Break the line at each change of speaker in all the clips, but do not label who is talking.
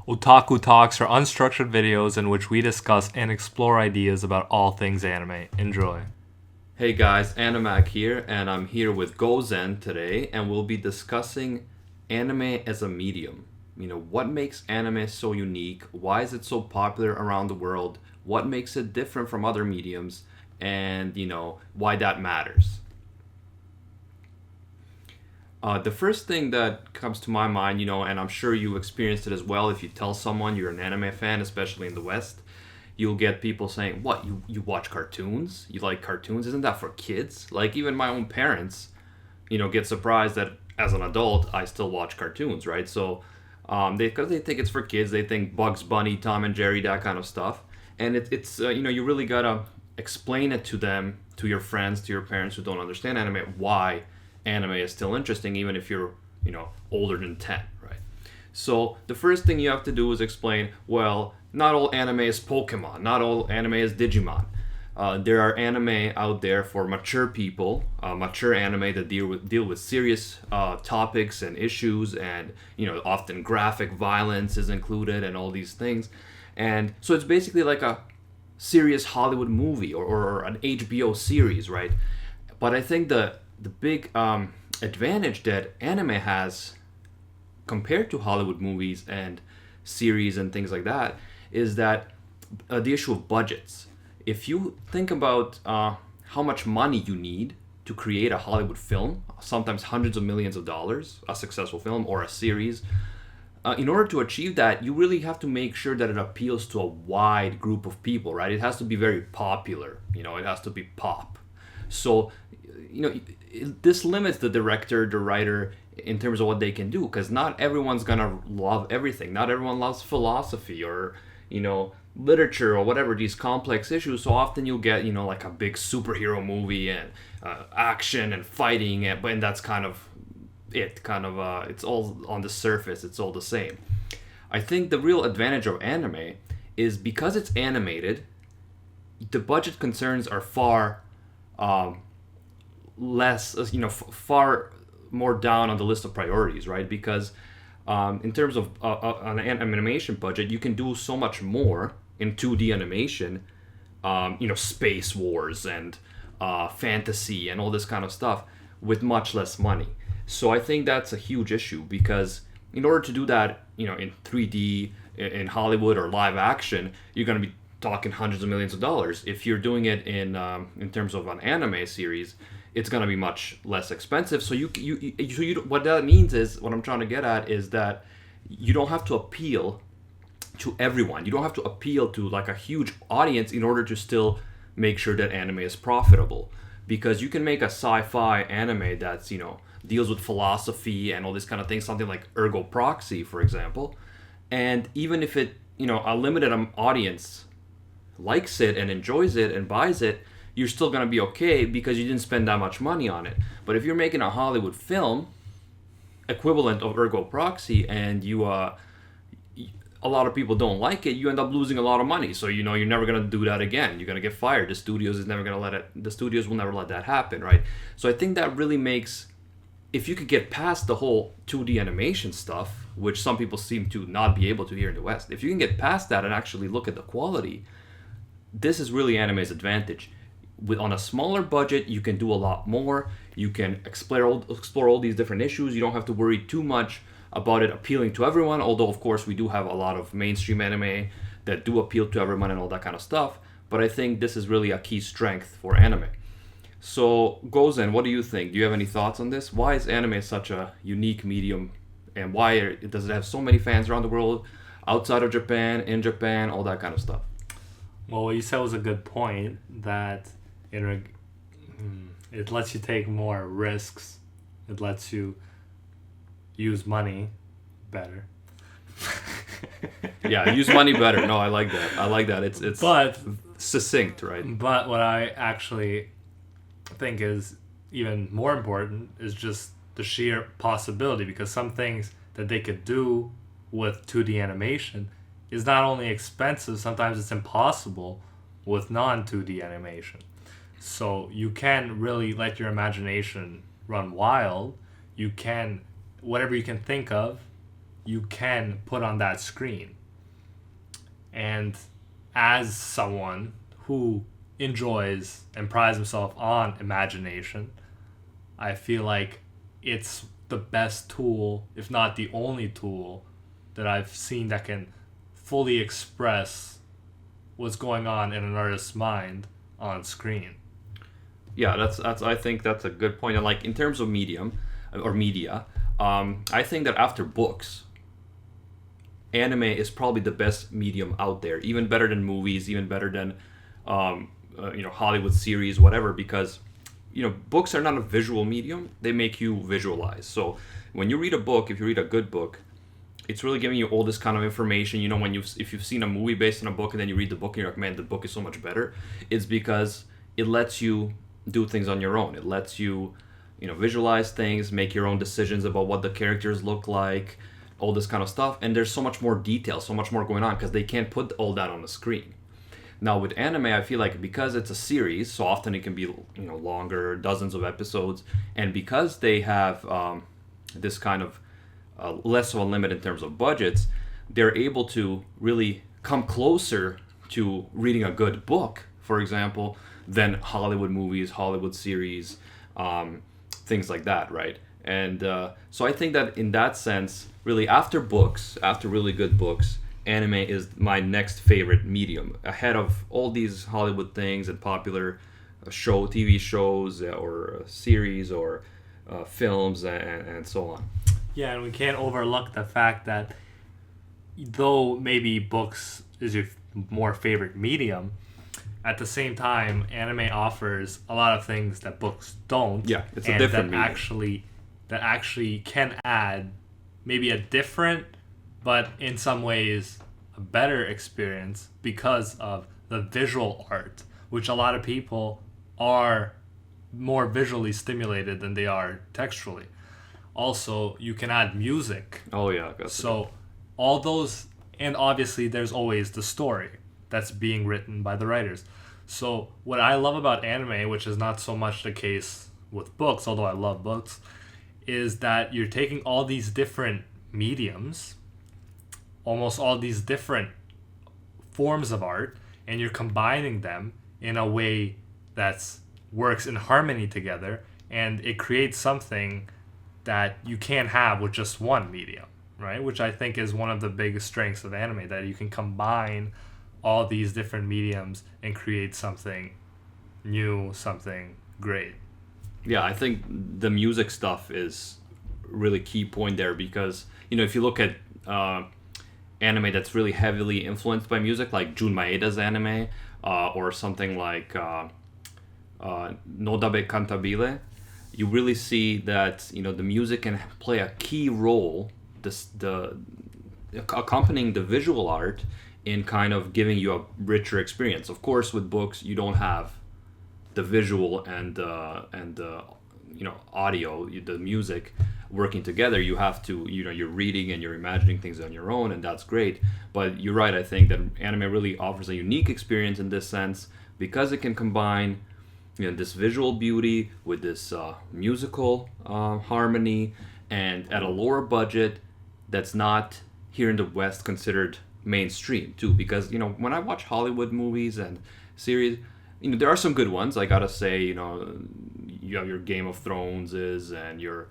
Otaku Talks are unstructured videos in which we discuss and explore ideas about all things anime. Enjoy.
Hey guys, Animac here, and I'm here with Gozen today, and we'll be discussing anime as a medium. What makes anime so unique? Why is it so popular around the world? What makes it different from other mediums? And, why that matters. The first thing that comes to my mind, and I'm sure you experienced it as well, if you tell someone you're an anime fan, especially in the West, you'll get people saying, "What, you watch cartoons? You like cartoons? Isn't that for kids?" Like, even my own parents, get surprised that as an adult, I still watch cartoons, right? So, because they think it's for kids, they think Bugs Bunny, Tom and Jerry, that kind of stuff. And it's you really gotta explain it to them, to your friends, to your parents who don't understand anime, why anime is still interesting, even if you're, older than 10, right? So the first thing you have to do is explain, well, not all anime is Pokemon, not all anime is Digimon. There are anime out there for mature people, mature anime that deal with serious topics and issues, and often graphic violence is included and all these things. And so it's basically like a serious Hollywood movie or an HBO series, right? But I think the big advantage that anime has compared to Hollywood movies and series and things like that is that the issue of budgets. If you think about how much money you need to create a Hollywood film, sometimes hundreds of millions of dollars, a successful film or a series, in order to achieve that, you really have to make sure that it appeals to a wide group of people, right? It has to be very popular, it has to be pop. So, this limits the director, the writer, in terms of what they can do, because not everyone's gonna love everything. Not everyone loves philosophy or, literature or whatever, these complex issues. So often you'll get, like a big superhero movie and action and fighting, and that's kind of it's all on the surface, it's all the same. I think the real advantage of anime is because it's animated, the budget concerns are far less, far more down on the list of priorities, right? Because in terms of an animation budget, you can do so much more in 2D animation, space wars and fantasy and all this kind of stuff with much less money. So I think that's a huge issue, because in order to do that, in 3D, in Hollywood or live action, you're going to be talking hundreds of millions of dollars. If you're doing it in terms of an anime series, it's going to be much less expensive. So what that means is, what I'm trying to get at is that you don't have to appeal to everyone. You don't have to appeal to like a huge audience in order to still make sure that anime is profitable. Because you can make a sci-fi anime that's, deals with philosophy and all this kind of thing, something like Ergo Proxy, for example. And even if it, a limited audience likes it and enjoys it and buys it, you're still going to be okay because you didn't spend that much money on it. But if you're making a Hollywood film equivalent of Ergo Proxy, and a lot of people don't like it, you end up losing a lot of money. So you're never going to do that again. You're going to get fired. The studios will never let that happen, right? So I think that really makes, if you could get past the whole 2D animation stuff, which some people seem to not be able to here in the West, if you can get past that and actually look at the quality, this is really anime's advantage. On a smaller budget, you can do a lot more. You can explore all these different issues. You don't have to worry too much about it appealing to everyone, although of course we do have a lot of mainstream anime that do appeal to everyone and all that kind of stuff. But I think this is really a key strength for anime. So, Gozen, what do you think? Do you have any thoughts on this? Why is anime such a unique medium, and why does it have so many fans around the world, outside of Japan, in Japan, all that kind of stuff?
Well, what you said was a good point, that it lets you take more risks. It lets you use money better.
Yeah, use money better. No, I like that. It's
but
succinct, right?
But what I actually think is even more important is just the sheer possibility, because some things that they could do with 2D animation is not only expensive, sometimes it's impossible with non-2D animation. So you can really let your imagination run wild. You can, whatever you can think of, you can put on that screen. And as someone who enjoys and prides himself on imagination, I feel like it's the best tool, if not the only tool, that I've seen that can fully express what's going on in an artist's mind on screen.
Yeah, that's I think that's a good point. And like in terms of medium or media, I think that after books, anime is probably the best medium out there, even better than movies, even better than Hollywood series, whatever, because books are not a visual medium. They make you visualize. So when you read a book, if you read a good book, it's really giving you all this kind of information. When if you've seen a movie based on a book and then you read the book and you're like, man, the book is so much better. It's because it lets you do things on your own. It lets you, visualize things, make your own decisions about what the characters look like, all this kind of stuff. And there's so much more detail, so much more going on because they can't put all that on the screen. Now with anime, I feel like because it's a series, so often it can be longer, dozens of episodes, and because they have this kind of less of a limit in terms of budgets, they're able to really come closer to reading a good book, for example, than Hollywood movies, Hollywood series, things like that, right? And so I think that in that sense, really after books, after really good books, anime is my next favorite medium, ahead of all these Hollywood things and popular TV shows or series or films and so on.
Yeah, and we can't overlook the fact that though maybe books is your more favorite medium, at the same time, anime offers a lot of things that books don't.
Yeah, it's a different medium.
That actually can add maybe a different, but in some ways a better experience because of the visual art, which a lot of people are more visually stimulated than they are textually. Also, you can add music.
Oh yeah, I guess
so all those, and obviously there's always the story that's being written by the writers. So what I love about anime, which is not so much the case with books, although I love books, is that you're taking all these different mediums, almost all these different forms of art, and you're combining them in a way that works in harmony together, and it creates something that you can't have with just one medium, right? Which I think is one of the biggest strengths of anime, that you can combine all these different mediums and create something new, something great.
Yeah, I think the music stuff is really key point there because, if you look at anime that's really heavily influenced by music, like Jun Maeda's anime, or something like Nodabe Cantabile, you really see that, the music can play a key role, accompanying the visual art in kind of giving you a richer experience. Of course, with books, you don't have the visual and audio, the music working together. You have to, you're reading and you're imagining things on your own, and that's great. But you're right, I think that anime really offers a unique experience in this sense because it can combine this visual beauty with this musical harmony, and at a lower budget that's not here in the West considered mainstream too. Because when I watch Hollywood movies and series, there are some good ones. I gotta say, you have your Game of Thrones and your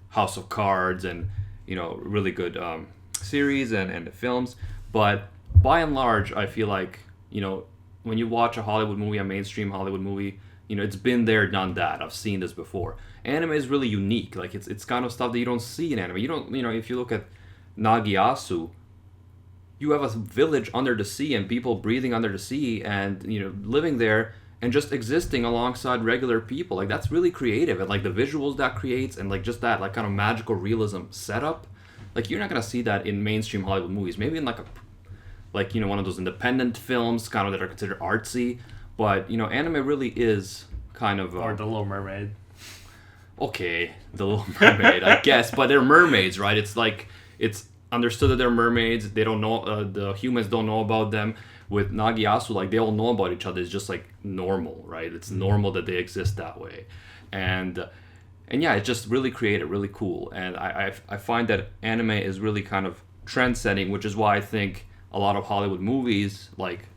House of Cards and really good series and films. But by and large, I feel like when you watch a Hollywood movie, a mainstream Hollywood movie, it's been there, done that. I've seen this before. Anime is really unique. Like it's kind of stuff that you don't see in anime. You don't, if you look at Nagiasu, you have a village under the sea and people breathing under the sea and living there and just existing alongside regular people. Like that's really creative, and like the visuals that creates and like just that like kind of magical realism setup. Like you're not gonna see that in mainstream Hollywood movies. Maybe in one of those independent films, kind of that are considered artsy. But anime really is kind of
or The Little Mermaid.
Okay, The Little Mermaid, I guess, but they're mermaids, right? It's like it's understood that they're mermaids. They don't know, the humans don't know about them. With Nagiasu, like they all know about each other. It's just like normal, right? It's normal that they exist that way, and yeah, it's just really creative, really cool. And I find that anime is really kind of trend setting, which is why I think a lot of Hollywood movies like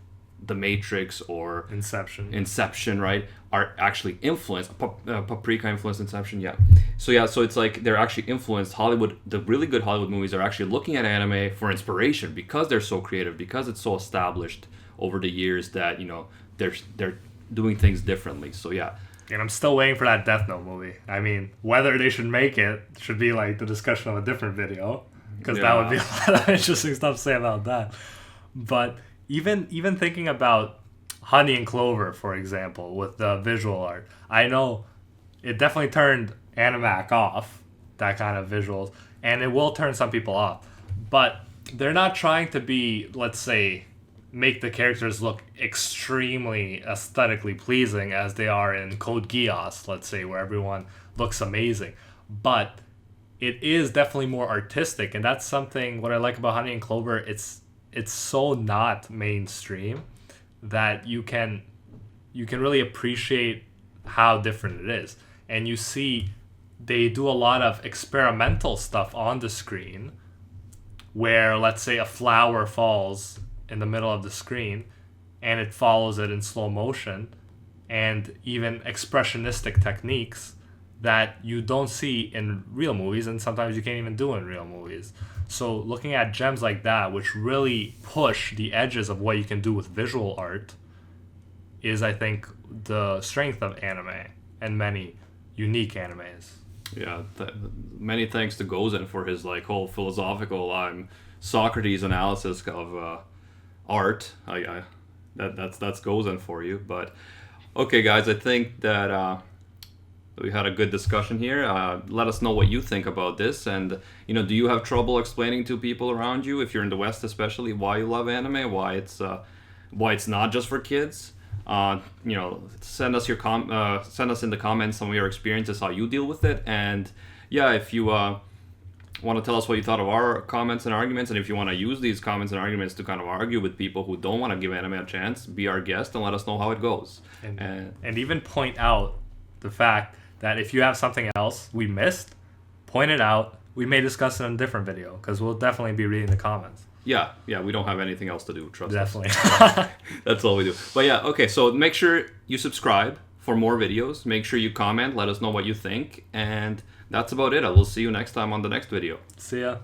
The Matrix or
Inception,
right, are actually influenced. Paprika influenced Inception, yeah. So it's like they're actually influenced. Hollywood, the really good Hollywood movies are actually looking at anime for inspiration because they're so creative, because it's so established over the years that they're doing things differently. So yeah.
And I'm still waiting for that Death Note movie. I mean, whether they should make it should be like the discussion of a different video, because that would be a lot of interesting stuff to say about that. But even thinking about Honey and Clover, for example, with the visual art, I know it definitely turned Animac off, that kind of visuals, and it will turn some people off. But they're not trying to be, let's say, make the characters look extremely aesthetically pleasing as they are in Code Geass, let's say, where everyone looks amazing. But it is definitely more artistic, and that's something what I like about Honey and Clover. It's so not mainstream that you can really appreciate how different it is. And you see they do a lot of experimental stuff on the screen where, let's say, a flower falls in the middle of the screen and it follows it in slow motion, and even expressionistic techniques that you don't see in real movies, and sometimes you can't even do in real movies. So looking at gems like that, which really push the edges of what you can do with visual art, is, I think, the strength of anime and many unique animes.
Yeah, many thanks to Gozen for his like whole philosophical Socrates analysis of art. That's Gozen for you. But okay, guys, I think that we had a good discussion here. Let us know what you think about this, and do you have trouble explaining to people around you, if you're in the West especially, why you love anime, why it's not just for kids? Send us send us in the comments some of your experiences, how you deal with it, and yeah, if you want to tell us what you thought of our comments and arguments, and if you want to use these comments and arguments to kind of argue with people who don't want to give anime a chance, be our guest and let us know how it goes.
And even point out the fact that if you have something else we missed, point it out. We may discuss it in a different video, because we'll definitely be reading the comments.
Yeah, we don't have anything else to do, trust us.
Definitely.
That's all we do. But yeah, okay, so make sure you subscribe for more videos. Make sure you comment, let us know what you think, and that's about it. I will see you next time on the next video.
See ya.